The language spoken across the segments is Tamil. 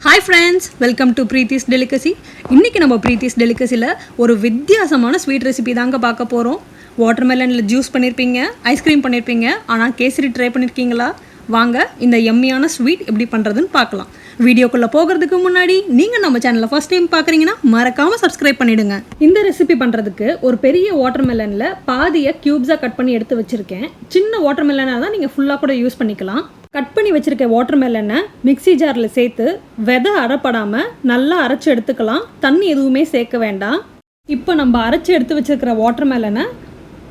Hi friends, welcome to Preethi's Delicacy. இன்னைக்கு நம்ம Preethi's Delicacyல ஒரு வித்தியாசமான ஸ்வீட் ரெசிபி தாங்க பார்க்க போறோம். வாட்டர்மெலன்ல ஜூஸ் பண்ணிருப்பீங்க, ஐஸ்கிரீம் பண்ணிருப்பீங்க, ஆனா கேசரி ட்ரை பண்ணிருக்கீங்களா? வாங்க இந்த யம்மியான ஸ்வீட் எப்படி பண்றதுன்னு பார்க்கலாம். வீடியோக்குள்ள போகிறதுக்கு முன்னாடி நீங்க நம்ம சேனலை ஃபர்ஸ்ட் டைம் பார்க்கறீங்கன்னா மறக்காம Subscribe பண்ணிடுங்க. இந்த ரெசிபி பண்றதுக்கு ஒரு பெரிய வாட்டர்மெலன்ல பாதியை கியூப்ஸா கட் பண்ணி எடுத்து வச்சிருக்கேன். சின்ன வாட்டர்மெலனா தான் நீங்க ஃபுல்லா கூட யூஸ் பண்ணிக்கலாம். கட் பண்ணி வச்சிருக்க வாட்டர்மெலனை மிக்ஸி ஜாரில் சேர்த்து விதை அரைப்படாமல் நல்லா அரைச்சி எடுத்துக்கலாம். தண்ணி எதுவுமே சேர்க்க வேண்டாம். இப்போ நம்ம அரைச்சி எடுத்து வச்சிருக்கிற வாட்டர்மெலனை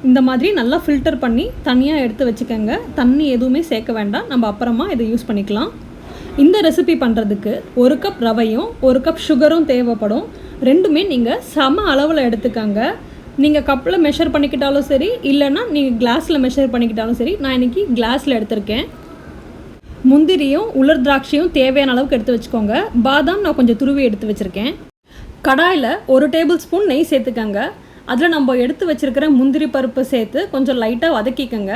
இந்த மாதிரி நல்லா ஃபில்டர் பண்ணி தனியாக எடுத்து வச்சுக்கோங்க. தண்ணி எதுவுமே சேர்க்க வேண்டாம். நம்ம அப்புறமா இதை யூஸ் பண்ணிக்கலாம். இந்த ரெசிபி பண்ணுறதுக்கு 1 கப் ரவையும் 1 கப் சுகரும் தேவைப்படும். ரெண்டுமே நீங்கள் சம அளவில் எடுத்துக்கோங்க. நீங்கள் கப்பில் மெஷர் பண்ணிக்கிட்டாலும் சரி, இல்லைன்னா நீங்கள் கிளாஸில் மெஷர் பண்ணிக்கிட்டாலும் சரி. நான் இன்றைக்கி கிளாஸில் எடுத்திருக்கேன். முந்திரியும் உலர் திராட்சையும் தேவையான அளவுக்கு எடுத்து வச்சுக்கோங்க. பாதாம் நான் கொஞ்சம் துருவி எடுத்து வச்சுருக்கேன். கடாயில் 1 டேபிள் ஸ்பூன் நெய் சேர்த்துக்கங்க. அதில் நம்ம எடுத்து வச்சுருக்கிற முந்திரி பருப்பு சேர்த்து கொஞ்சம் லைட்டாக வதக்கிக்கங்க.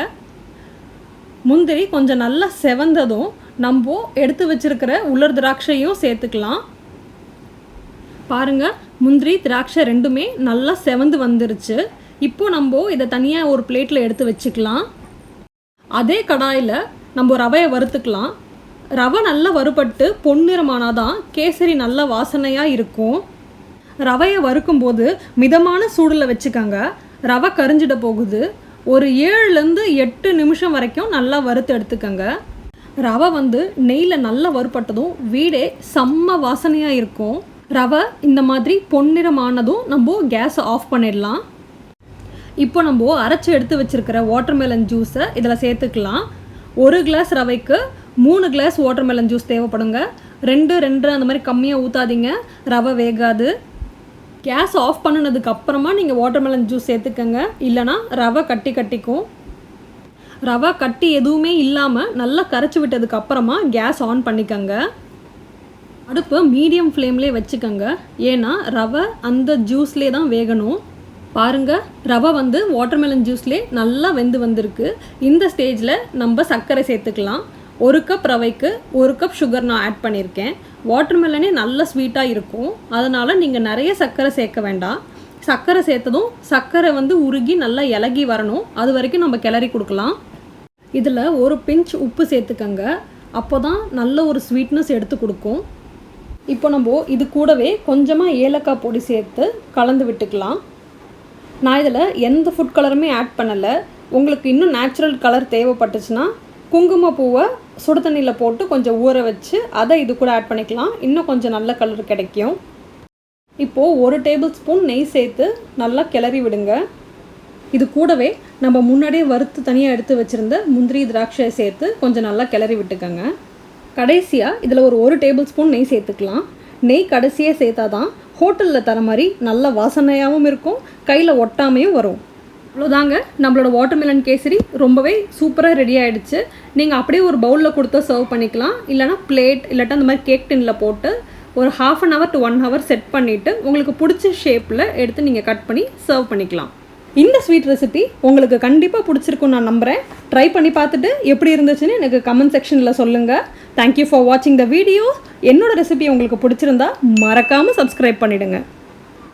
முந்திரி கொஞ்சம் நல்லா செவந்ததும் நம்ம எடுத்து வச்சுருக்கிற உலர் திராட்சையும் சேர்த்துக்கலாம். பாருங்கள், முந்திரி திராட்சை ரெண்டுமே நல்லா செவந்து வந்துருச்சு. இப்போது நம்ம இதை தனியாக ஒரு பிளேட்டில் எடுத்து வச்சுக்கலாம். அதே கடாயில் நம்ம ரவையை வறுத்துக்கலாம். ரவை நல்லா வறுபட்டு பொன்னிறமானாதான் கேசரி நல்ல வாசனையாக இருக்கும். ரவையை வறுக்கும்போது மிதமான சூடில் வச்சுக்கோங்க. ரவை கரிஞ்சிட போகுது. ஒரு 7லேருந்து 8 நிமிஷம் வரைக்கும் நல்லா வறுத்து எடுத்துக்கோங்க. ரவை நெய்யில் நல்லா வறுபட்டதும் வீடே செம்ம வாசனையாக இருக்கும். ரவை இந்த மாதிரி பொன்னிறமானதும் நம்ம கேஸை ஆஃப் பண்ணிடலாம். இப்போ நம்ம அரைச்சி எடுத்து வச்சுருக்கிற வாட்டர்மெலன் ஜூஸை இதில் சேர்த்துக்கலாம். 1 கிளாஸ் ரவைக்கு 3 கிளாஸ் வாட்டர்மெலன் ஜூஸ் தேவைப்படுங்க. 2 அந்த மாதிரி கம்மியாக ஊற்றாதீங்க, ரவை வேகாது. கேஸ் ஆஃப் பண்ணினதுக்கு அப்புறமா நீங்கள் வாட்டர்மெலன் ஜூஸ் சேர்த்துக்கங்க. இல்லைனா ரவை கட்டிக்கும். ரவை கட்டி எதுவுமே இல்லாமல் நல்லா கரைச்சி விட்டதுக்கு அப்புறமா கேஸ் ஆன் பண்ணிக்கோங்க. அடுப்பை மீடியம் ஃப்ளேம்லேயே வச்சுக்கோங்க. ஏன்னா ரவை அந்த ஜூஸ்லேயே தான் வேகணும். பாருங்கள், ரவை வாட்டர்மெலன் ஜூஸ்லேயே நல்லா வெந்து வந்திருக்கு. இந்த ஸ்டேஜில் நம்ம சர்க்கரை சேர்த்துக்கலாம். 1 கப் ரவைக்கு 1 கப் சுகர் நான் ஆட் பண்ணியிருக்கேன். வாட்டர்மெலனே நல்ல ஸ்வீட்டாக இருக்கும். அதனால் நீங்கள் நிறைய சர்க்கரை சேர்க்க வேண்டாம். சர்க்கரை சேர்த்ததும் சர்க்கரை உருகி நல்லா இலகி வரணும். அது வரைக்கும் நம்ம கிளறி கொடுக்கலாம். இதில் ஒரு பிஞ்ச் உப்பு சேர்த்துக்கங்க. அப்போ தான் நல்ல ஒரு ஸ்வீட்னஸ் எடுத்து கொடுக்கும். இப்போ நம்ம இது கூடவே கொஞ்சமாக ஏலக்காய் பொடி சேர்த்து கலந்து விட்டுக்கலாம். நான் இதில் எந்த ஃபுட் கலருமே ஆட் பண்ணலை. உங்களுக்கு இன்னும் நேச்சுரல் கலர் தேவைப்பட்டுச்சுன்னா குங்குமப்பூவை சுடு தண்ணியில் போட்டு கொஞ்சம் ஊற வச்சு அதை இது கூட ஆட் பண்ணிக்கலாம். இன்னும் கொஞ்சம் நல்ல கலர் கிடைக்கும். இப்போது 1 டேபிள் ஸ்பூன் நெய் சேர்த்து நல்லா கிளறி விடுங்க. இது கூடவே நம்ம முன்னாடியே வறுத்து தனியாக எடுத்து வச்சுருந்த முந்திரி திராட்சையை சேர்த்து கொஞ்சம் நல்லா கிளறி விட்டுக்கோங்க. கடைசியாக இதில் ஒரு 1 டேபிள் ஸ்பூன் நெய் சேர்த்துக்கலாம். நெய் கடைசியாக சேர்த்தா தான் ஹோட்டலில் தர மாதிரி நல்ல வாசனையாகவும் இருக்கும், கையில் ஒட்டாமையும் வரும். அவ்வளோதாங்க, நம்மளோட வாட்டர்மெலன் கேசரி ரொம்பவே சூப்பராக ரெடி ஆகிடுச்சு. நீங்கள் அப்படியே ஒரு பவுலில் கொடுத்து சர்வ் பண்ணிக்கலாம். இல்லைனா பிளேட் இல்லாட்டா அந்த மாதிரி கேக் டின்னில் போட்டு ஒரு 1/2 hour to 1 hour செட் பண்ணிவிட்டு உங்களுக்கு பிடிச்ச ஷேப்பில் எடுத்து நீங்கள் கட் பண்ணி சர்வ் பண்ணிக்கலாம். இந்த ஸ்வீட் ரெசிபி உங்களுக்கு கண்டிப்பாக பிடிச்சிருக்குன்னு நான் நம்புகிறேன். ட்ரை பண்ணி பார்த்துட்டு எப்படி இருந்துச்சுன்னு எனக்கு கமெண்ட் செக்ஷனில் சொல்லுங்கள். தேங்க்யூ ஃபார் வாட்சிங் த வீடியோ. என்னோட ரெசிபி உங்களுக்கு பிடிச்சிருந்தா மறக்காமல் சப்ஸ்கிரைப் பண்ணிவிடுங்க.